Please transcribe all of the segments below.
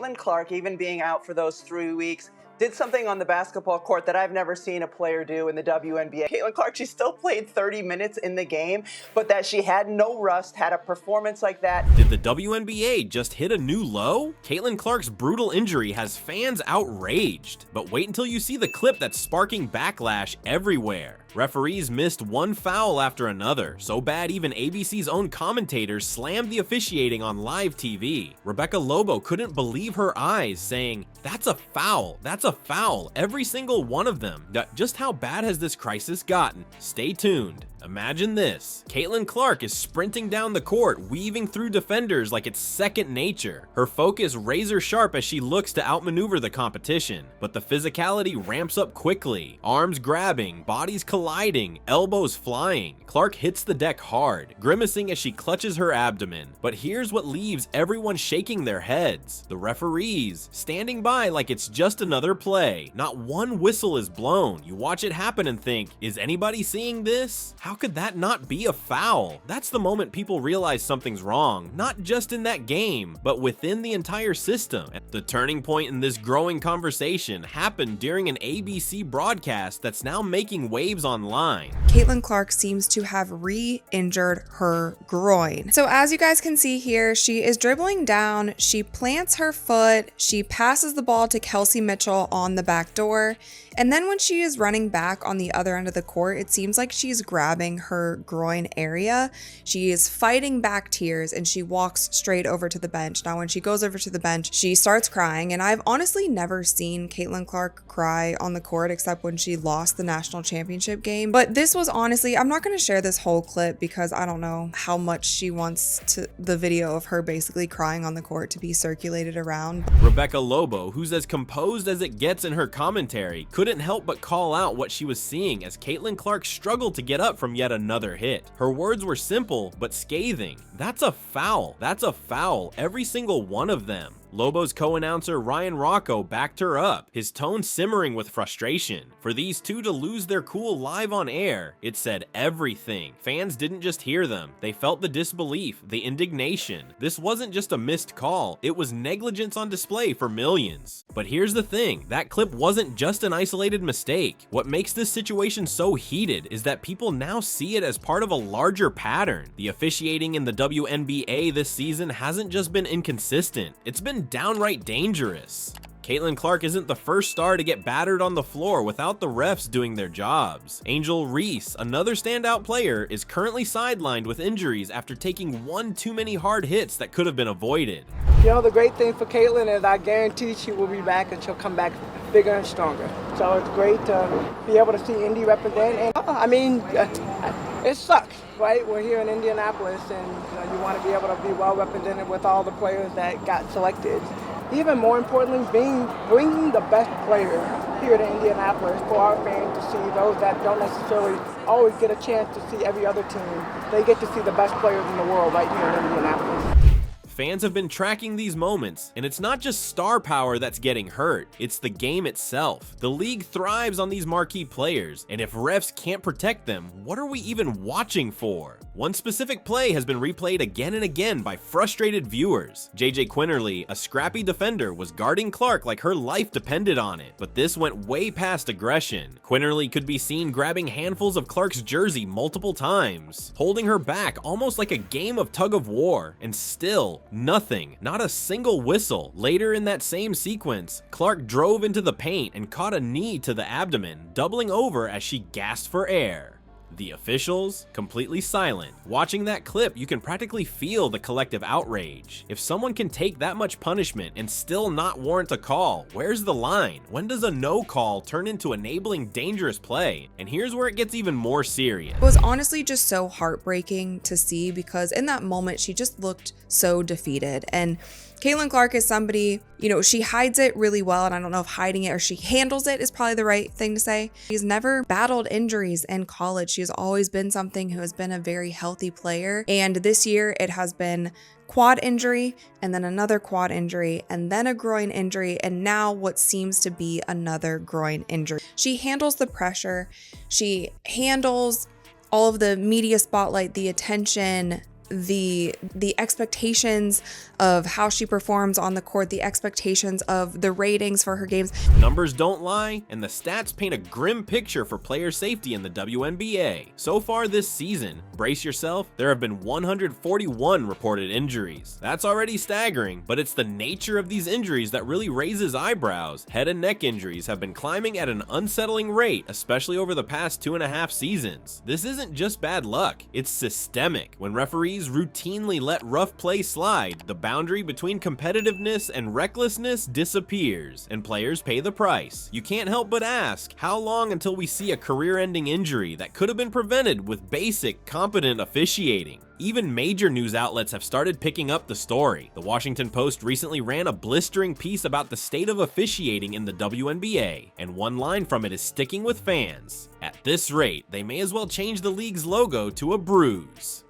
Caitlin Clark, even being out for those 3 weeks, did something on the basketball court that I've never seen a player do in the WNBA. Caitlin Clark, she still played 30 minutes in the game, but that she had no rust, had a performance like that. Did the WNBA just hit a new low? Caitlin Clark's brutal injury has fans outraged. But wait until you see the clip that's sparking backlash everywhere. Referees missed one foul after another, so bad even ABC's own commentators slammed the officiating on live TV. Rebecca Lobo couldn't believe her eyes, saying, "That's a foul, that's a foul, every single one of them." Just how bad has this crisis gotten? Stay tuned. Imagine this. Caitlin Clark is sprinting down the court, weaving through defenders like it's second nature. Her focus razor sharp as she looks to outmaneuver the competition. But the physicality ramps up quickly. Arms grabbing, bodies colliding, elbows flying. Clark hits the deck hard, grimacing as she clutches her abdomen. But here's what leaves everyone shaking their heads. The referees, standing by like it's just another play. Not one whistle is blown. You watch it happen and think, is anybody seeing this? How could that not be a foul? That's the moment people realize something's wrong, not just in that game, but within the entire system. The turning point in this growing conversation happened during an ABC broadcast that's now making waves online. Caitlin Clark seems to have re-injured her groin. So as you guys can see here, she is dribbling down, she plants her foot, she passes the ball to Kelsey Mitchell on the back door, and then when she is running back on the other end of the court, it seems like she's grabbing her groin area. She is fighting back tears and she walks straight over to the bench. Now, when she goes over to the bench, she starts crying, and I've honestly never seen Caitlin Clark cry on the court except when she lost the national championship game. But this was honestly, I'm not going to share this whole clip because I don't know how much she wants the video of her basically crying on the court to be circulated around. Rebecca Lobo, who's as composed as it gets in her commentary, couldn't help but call out what she was seeing as Caitlin Clark struggled to get up from yet another hit. Her words were simple but scathing. "That's a foul. That's a foul. Every single one of them." Lobo's co-announcer Ryan Ruocco backed her up, his tone simmering with frustration. For these two to lose their cool live on air, it said everything. Fans didn't just hear them, they felt the disbelief, the indignation. This wasn't just a missed call, it was negligence on display for millions. But here's the thing, that clip wasn't just an isolated mistake. What makes this situation so heated is that people now see it as part of a larger pattern. The officiating in the WNBA this season hasn't just been inconsistent, it's been downright dangerous. Caitlin Clark isn't the first star to get battered on the floor without the refs doing their jobs. Angel Reese, another standout player, is currently sidelined with injuries after taking one too many hard hits that could have been avoided. You know, the great thing for Caitlin is I guarantee she will be back and she'll come back bigger and stronger. So it's great to be able to see Indy represent. And I mean, it sucks, right? We're here in Indianapolis and you want to be able to be well represented with all the players that got selected. Even more importantly, bringing the best player here to Indianapolis for our fans to see, those that don't necessarily always get a chance to see every other team. They get to see the best players in the world right here in Indianapolis. Fans have been tracking these moments, and it's not just star power that's getting hurt, it's the game itself. The league thrives on these marquee players, and if refs can't protect them, what are we even watching for? One specific play has been replayed again and again by frustrated viewers. JJ Quinterly, a scrappy defender, was guarding Clark like her life depended on it, but this went way past aggression. Quinterly could be seen grabbing handfuls of Clark's jersey multiple times, holding her back almost like a game of tug of war, and still, nothing, not a single whistle. Later in that same sequence, Clark drove into the paint and caught a knee to the abdomen, doubling over as she gasped for air. The officials, completely silent. Watching that clip, you can practically feel the collective outrage. If someone can take that much punishment and still not warrant a call, where's the line? When does a no call turn into enabling dangerous play? And here's where it gets even more serious. It was honestly just so heartbreaking to see because in that moment, she just looked so defeated. And Caitlin Clark is somebody, you know, she hides it really well, and I don't know if hiding it or she handles it is probably the right thing to say. She's never battled injuries in college. She has always been something who has been a very healthy player, and this year it has been quad injury and then another quad injury and then a groin injury and now what seems to be another groin injury. She handles the pressure, she handles all of the media spotlight, the attention, the expectations of how she performs on the court, the expectations of the ratings for her games. Numbers don't lie, and the stats paint a grim picture for player safety in the WNBA. So far this season, brace yourself, there have been 141 reported injuries. That's already staggering, but it's the nature of these injuries that really raises eyebrows. Head and neck injuries have been climbing at an unsettling rate, especially over the past 2.5 seasons. This isn't just bad luck, it's systemic. When referees routinely let rough play slide, the boundary between competitiveness and recklessness disappears, and players pay the price. You can't help but ask, how long until we see a career-ending injury that could have been prevented with basic, competent officiating? Even major news outlets have started picking up the story. The Washington Post recently ran a blistering piece about the state of officiating in the WNBA, and one line from it is sticking with fans. At this rate, they may as well change the league's logo to a bruise.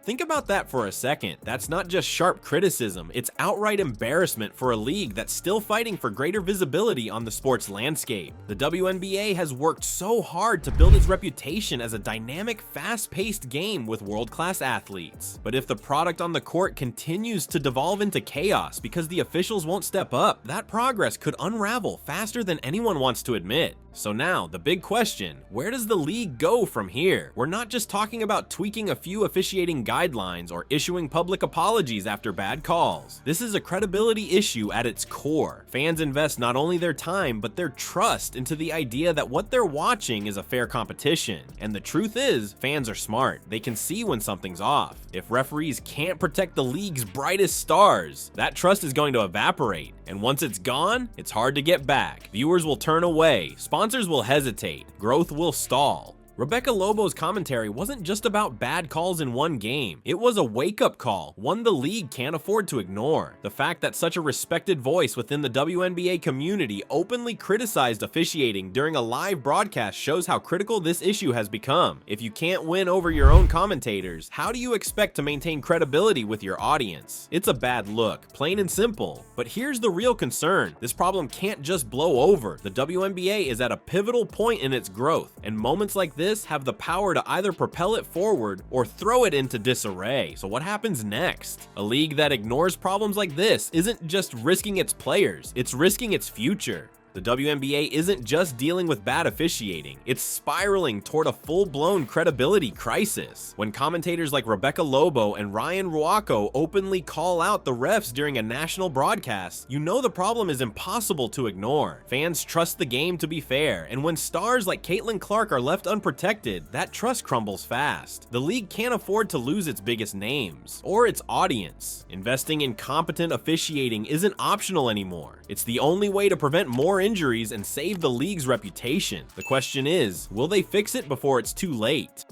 Think about that for a second. That's not just sharp criticism, it's outright embarrassment for a league that's still fighting for greater visibility on the sports landscape. The WNBA has worked so hard to build its reputation as a dynamic, fast-paced game with world-class athletes. But if the product on the court continues to devolve into chaos because the officials won't step up, that progress could unravel faster than anyone wants to admit. So now, the big question, where does the league go from here? We're not just talking about tweaking a few officiating guidelines or issuing public apologies after bad calls. This is a credibility issue at its core. Fans invest not only their time, but their trust into the idea that what they're watching is a fair competition. And the truth is, fans are smart. They can see when something's off. If referees can't protect the league's brightest stars, that trust is going to evaporate. And once it's gone, it's hard to get back. Viewers will turn away, sponsors will hesitate, growth will stall. Rebecca Lobo's commentary wasn't just about bad calls in one game. It was a wake-up call, one the league can't afford to ignore. The fact that such a respected voice within the WNBA community openly criticized officiating during a live broadcast shows how critical this issue has become. If you can't win over your own commentators, how do you expect to maintain credibility with your audience? It's a bad look, plain and simple. But here's the real concern. This problem can't just blow over. The WNBA is at a pivotal point in its growth, and moments like this have the power to either propel it forward or throw it into disarray. So what happens next? A league that ignores problems like this isn't just risking its players, it's risking its future. The WNBA isn't just dealing with bad officiating, it's spiraling toward a full-blown credibility crisis. When commentators like Rebecca Lobo and Ryan Ruocco openly call out the refs during a national broadcast, you know the problem is impossible to ignore. Fans trust the game to be fair, and when stars like Caitlin Clark are left unprotected, that trust crumbles fast. The league can't afford to lose its biggest names, or its audience. Investing in competent officiating isn't optional anymore. It's the only way to prevent more injuries and save the league's reputation. The question is, will they fix it before it's too late?